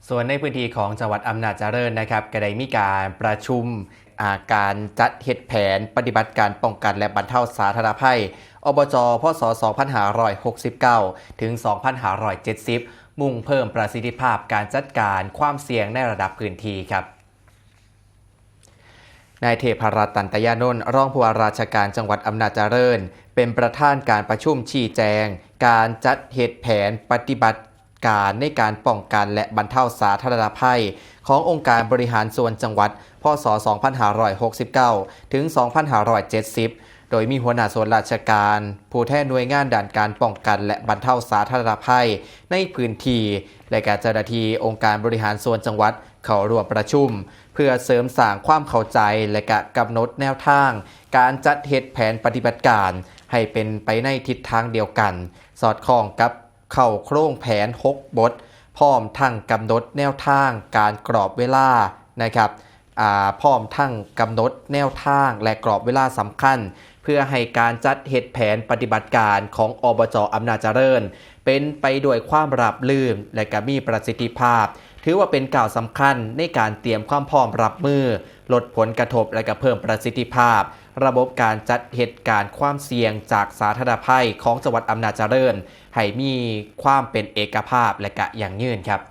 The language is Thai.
ส่วนในพื้นที่ของจังหวัดอำนาจเจริญนะครับก็ได้มีการประชุมการจัดเฮ็ดแผนปฏิบัติการป้องกันและบรรเทาสาธารณภัยอบจพศ2569ถึง2570มุ่งเพิ่มประสิทธิภาพการจัดการความเสี่ยงในระดับพื้นที่ครับนายเทพรัตน์ตันตยานนท์รองผู้ว่าราชการจังหวัดอำนาจเจริญเป็นประธานการประชุมชี้แจงการจัดเฮ็ดแผนปฏิบัติการในการป้องกันและบรรเทาสาธารณภัยขององค์การบริหารส่วนจังหวัดพศ2569ถึง2570โดยมีหัวหน้าส่วนราชการผู้แทนหน่วยงานด้านการป้องกันและบรรเทาสาธารณภัยในพื้นที่และการเจ้าหน้าที่องค์การบริหารส่วนจังหวัดเข้าร่วมประชุมเพื่อเสริมสร้างความเข้าใจและกำหนดแนวทางการจัดเฮ็ดแผนปฏิบัติการให้เป็นไปในทิศทางเดียวกันสอดคล้องกับเข้าโครงแผน6บทพร้อมทั้งกำหนดแนวทางการกรอบเวลานะครับพร้อมทั้งกำหนดแนวทางและกรอบเวลาสำคัญเพื่อให้การจัดเฮ็ดแผนปฏิบัติการของอบจ.อำนาจเจริญเป็นไปด้วยความราบรื่นและก็มีประสิทธิภาพถือว่าเป็นก้าวสำคัญในการเตรียมความพร้อมรับมือลดผลกระทบและก็เพิ่มประสิทธิภาพระบบการจัดเหตุการณ์ความเสี่ยงจากสาธารณภัยของจังหวัดอำนาจเจริญให้มีความเป็นเอกภาพและก็ยั่งยืนครับ